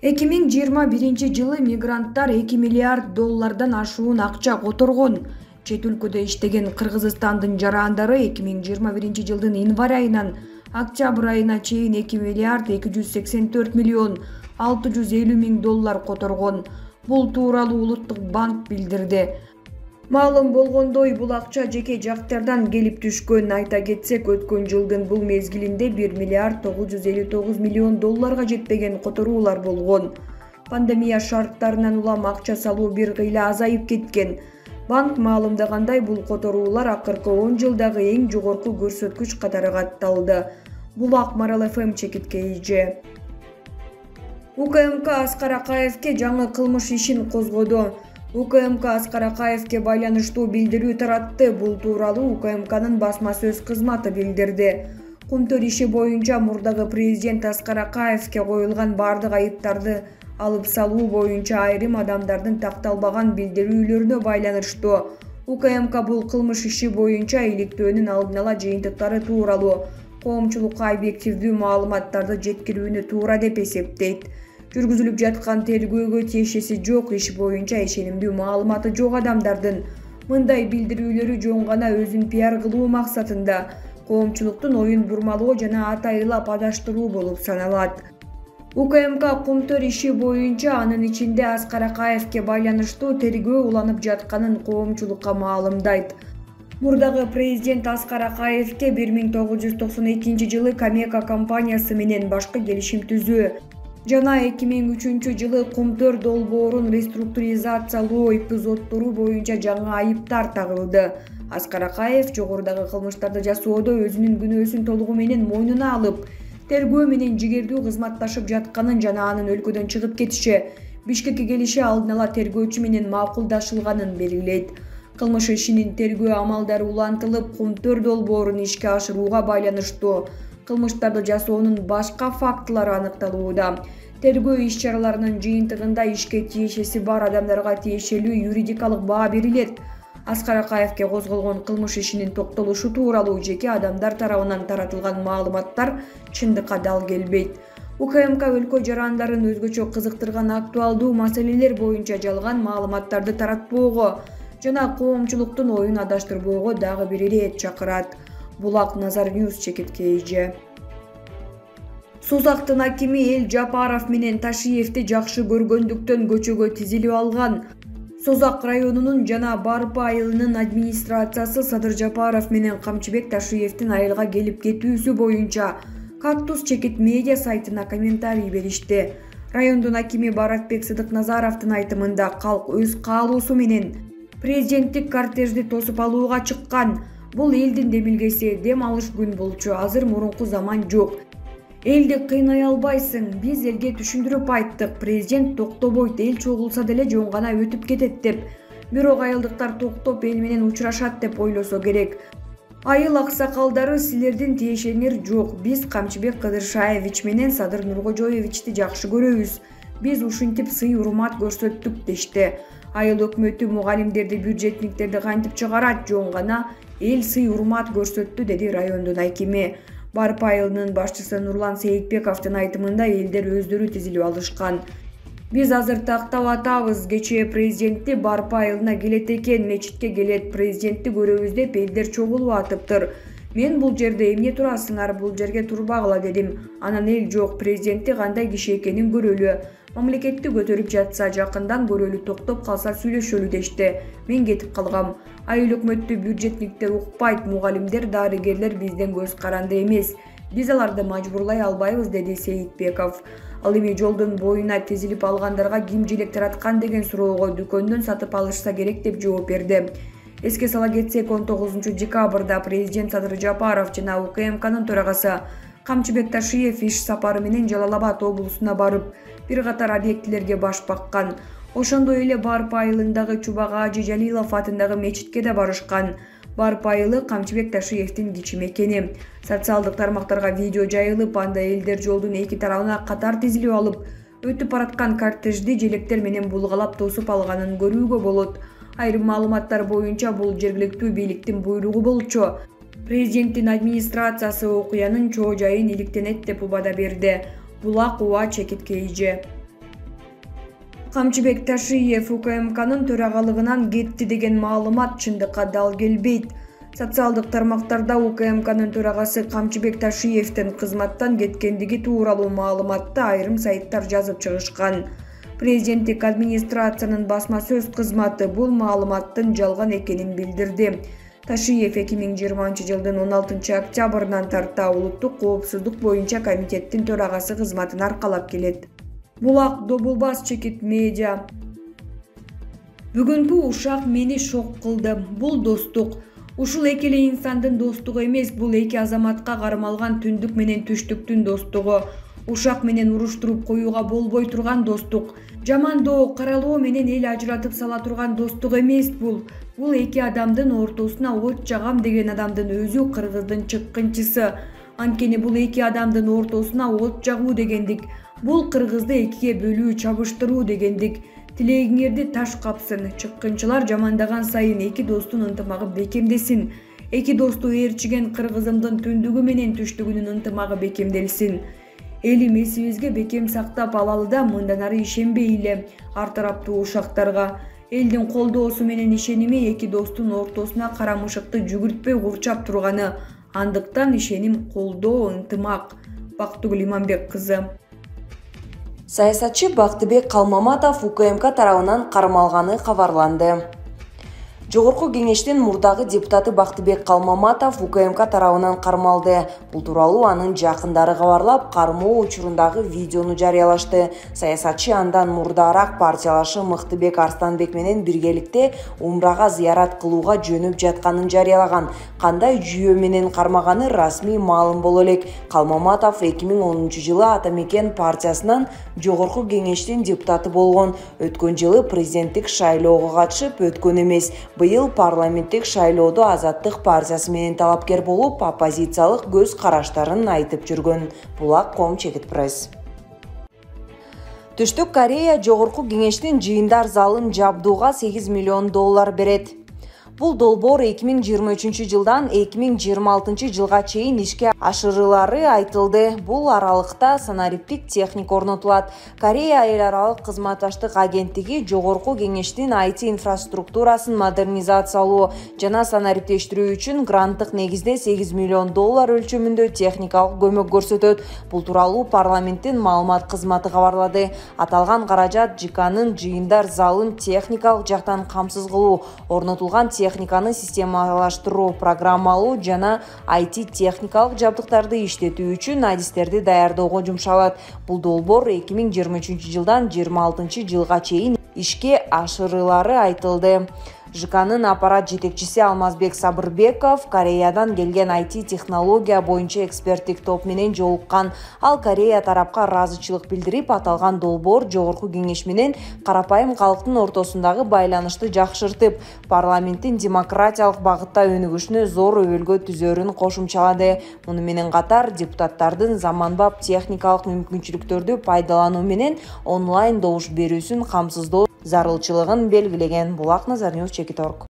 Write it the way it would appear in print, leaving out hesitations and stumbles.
2021-жылы мигранттар 2 миллиард доллардан ашуун акча которгон. Чет өлкөдө иштеген Кыргызстандын жарандары 2021-жылдын январь айынан октябрь айына чейин 2 миллиард 284 миллион 650 миң доллар которгон. Бул тууралуу Улуттук банк билдирди. Маалым болгондой, бул акча жеке жактардан келип түшкөн. Айта кетсек, өткөн жылдын бул мезгилинде 1 миллиард 959 миллион долларга жетпеген которуулар болгон. Пандемия шарттарынан улам акча салуу бир кыйла азайып кеткен. Банк маалымдагандай, бул которуулар акыркы 10 жылдагы эң жогорку көрсөткүч катары катталды. Бул Акмарал ФМ чекиткейи. УКМК Аскар Акаевке жаңы кылмыш ишин козгоду. УКМК Аскар Акаевке байланыштуу билдирүү таратты. Бул тууралуу УКМКнын басма сөз кызматы билдирди. Кумтөр иши боюнча мурдагы президент Аскар Акаевке коюлган бардык айыптарды алып салуу боюнча айрым адамдардын такталбаган билдирүүлөрүнө байланыштуу. УКМК бул кылмыш иши боюнча иликтөөнүн алдын ала жыйынтыктары тууралуу коомчулукка объективдүү маалыматтарды жеткирүүнү туура деп эсептейт. Жүргүзүлүп жаткан тергөөгө тиешеси жок, иш боюнча ишенимдүү маалыматы жок адамдардын мындай билдирүүлөрү жөн гана өзүн пиар кылуу максатында коомчулуктун оюн бурмалоо жана атайылап адаштыруу болуп саналат. УКМК кумтөр иши боюнча анын ичинде Аскар Акаевке байланыштуу тергөө уланып жатканын коомчулукка маалымдайт. Мурдагы президент Аскар Акаевке 1992-жылы Камека компаниясы менен башкы келишим түзүү жана 2003-жылы Кумтөр долбоорун реструктуризациялоо эпизоддору боюнча жаңы айыптар тагылды. Аскар Акаев жогорудагы кылмыштарды жасоодо өзүнүн күнөөсүн толугу менен мойнуна алып, тергөө менен жигердүү кызматташып жатканын жана анын өлкөдөн чыгып кетиши, Бишкекке келиши алдын ала тергөөчү менен макулдашылганын белгилейт. Кылмыш ишинин тергөө амалдары улантылып, Кумтөр долбоорун ишке ашырууга байланыштуу кылмыштарды жасоонун башка фактылары аныкталууда. Тергөө иш-чараларынын жыйынтыгында ишке тиешеси бар адамдарга тиешелүү юридикалык баа берилет. Аскар Акаевке козголгон кылмыш ишинин токтолушу тууралуу жеке адамдар тарабынан таратылган маалыматтар чындыкка дал келбейт. УКМК өлкө жарандарын өзгөчө кызыктырган актуалдуу маселелер боюнча жалган маалыматтарды таратпоого жана коомчулуктун оюн адаштырбоого дагы бир ирет чакырат. Булак Назар Ньюс чекиткейи. Созактын акими Эл Жапаров менен Ташиевди жакшы көргөндүктөн көчөгө тизилип алган. Созак районунун жана Барпы айылынын администрациясы Садыр Жапаров менен Камчыбек Ташиевдин айылга келип кетүүсү боюнча Кактус чекит медиа сайтына комментарий беришти. Райондун акими Баратбек Сыдыкназаровдун айтымында калк өз каалоосу менен президенттик кортежди тосуп алууга чыккан. Бул элдин демилгеси, дем алыш күн болчу, азыр мурунку заман жок. Элди кыйнай албайсың, биз элге түшүндүрүп айттык, президент токтобойт, эл чогулса деле жөн гана өтүп кетет деп. Бирок айылдыктар токтоп эл менен учурашат деп ойлосо керек. Айыл аксакалдары, силердин тиешеңер жок. Биз Камчыбек Кыдыршаевич менен Садыр Нуркожоевичти жакшы көрөбүз. Биз ушинтип сый урмат көрсөттүк дешти. Айыл өкмөтү мугалимдерди, бюджетниктерди кантип чыгарат, жөн гана эл сый урмат көрсөттү, деди райондун акими. Барпы айылынын башчысы Нурлан Сейитбековдун айтымында элдер өздөрү тизилип алышкан. Биз азыр тактап атабыз, кечээ президентти Барпы айылына келет экен, мечитке келет, президентти көрөбүз деп элдер чогулуп атыптыр. Мен бул жерде эмне турасыңар, бул жерге турбагыла дедим. Анан эл жок, президентти кандай киши экенин көрөлү. Мамлекетти көтөрүп жатса, жакындан көрөлү, токтоп калса сүйлөшөлү дешти. Мен кетип калгам. Айыл өкмөттү бюджетниктер укпайт, мугалимдер, дарыгерлер бизден көз каранды эмес. Биз аларды мажбурлай албайбыз, деди Сейитбеков. Ал эми жолдун боюна тизилип алгандарга ким желек тараткан деген суроого дүкөндөн сатып алышса керек деп жооп берди. Эске сала кетсек, 19-декабрда президент Садыр Жапаров жана УКМКнын төрагасы Камчыбек Ташиев иш сапары менен Жалал Абад облусуна барып, бир катар объектилерге баш баккан. Ошондой эле Барпы айылындагы Чубак Ажы Жалилов атындагы мечитке да барышкан. Барпы айылы Камчыбек Ташиевдин кичи мекени. Социалдык тармактарга видео жайылып, анда элдер жолдун эки тарабына катар тизилип алып, өтүп бараткан кортежди желектер менен булгалап тосуп алганын көрүүгө болот. Айрым маалыматтар боюнча бул жергиликтүү бийликтин буйругу болчу. Президенттин администрациясы окуянын чоо жайын иликтенет деп убада берди. Булак УА чекиткейи. Камчыбек Ташиев УКМКнын төрагалыгынан кетти деген маалымат чындыкка дал келбейт. Социалдык тармактарда УКМКнын төрагасы Камчыбек Ташиевдин кызматтан кеткендиги тууралуу маалыматты айрым сайттар жазып чыгышкан. Президенттик администрациянын басма сөз кызматы бул маалыматтын жалган экенин билдирди. Ташиев 2020 жылдын 16 октябрынан тарта улуттук коопсуздук боюнча комитеттин төрагасы кызматын аркалап келет. Булак Добулбас Чекит медиа. Бүгүнкү ушак мени шок кылды. Бул достук. Ушул эки эле инсандын достугу эмес, бул эки азаматка кармалган түндүк менен түштүктүн достугу. Ушак менен уруштуруп коюуга болбой турган достук. Жамандоо, каралоо менен эл ажыратып сала турган достук эмес бул. Бул эки адамдын ортосуна от жагам деген адамдын өзү кыргыздын чыккынчысы. Анткени бул эки адамдын ортосуна от жагуу дегендик. Бул кыргызды экиге бөлүү, чабыштыруу дегендик. Тилегиңерди таш капсын. Чыккынчылар жамандаган сайын эки достун ынтымагы бекемдесин. Эки досту ээрчиген кыргызымдын түндүгү менен түштүгүнүн ынтымагы бекемделсин. Элим эсибизге бекем сактап алалы да мындан ары ишенбейли ар тараптуу ушактарга. Элдин колдоосу менен ишеними эки достун ортосуна карамышыкты жүгүртпөй курчап турганы. Андыктан ишеним, колдоо, ынтымак. Бактыгүл Иманбек кызы. Саясатчы Бактыбек Калмаматов УКМК тарабынан кармалганы кабарланды. Жогорку кеңештин мурдагы депутаты Бактыбек Калмаматов УКМК тарабынан кармалды. Бул тууралуу анын жакындары кабарлап, кармоо учурундагы видеону жарыялашты. Саясатчы андан мурдараак партиялашы Мыктыбек Арстанбек менен биргеликте Умрага зыярат кылууга жөнөп жатканын жарыялаган. Кандай жүйө менен кармаганы расмий маалым боло элек. Калмаматов 2010 жылы Атамекен партиясынан жогорку кеңештин депутаты болгон. Өткөн жылы президенттик шайлоого катышып, өткөн эмес. Быйыл парламенттик шайлоодо Азаттык партиясы менен талапкер болуп, оппозициялык көз караштарын айтып жүргөн. Булак ком Чекит пресс. Түштүк Корея жогорку кеңештин жыйындар залын жабдууга $8 миллион берет. Бул долбоор 2023 жылдан 2026 жылга чейин ишке ашырылары айтылды. Бул аралыкта санариптик техника орнотулат. Корея эл аралык кызматташтык агенттиги жогорку кеңештин IT инфраструктурасын модернизациялоо жана санариптештирүү үчүн гранттык негизде $8 миллион өлчөмүндө техникалык көмөк көрсөтөт. Бул тууралуу парламенттин маалымат кызматы кабарлады. Аталган каражат ЖКнын жыйындар залын техникалык жактан камсыз кылуу, орнотулган техниканы системалаштыруу, программалуу жана IT техникалык жабдыктарды иштетүү үчүн адистерди даярдоого жумшалат. Бул долбоор 2023 жылдан 26 жылга чейин ишке ашырылары айтылды. ЖКнын аппарат жетекчиси Алмазбек Сабырбеков Кореядан келген IT технология боюнча эксперттик топ менен жолуккан. Ал Корея тарапка ыраазычылык билдирип, аталган долбоор жогорку кеңеш менен карапайым калктын ортосундагы байланышты жакшыртып, парламенттин демократиялык багытта өнүгүшүнө зор өбөлгө түзөрүн кошумчалады. Муну менен катар депутаттардын заманбап техникалык мүмкүнчүлүктөрдү пайдалануу менен онлайн добуш берүүсүн камсыздоо зарылчылыгын белгилеген. Булак Назар Ньюс Чекит.org.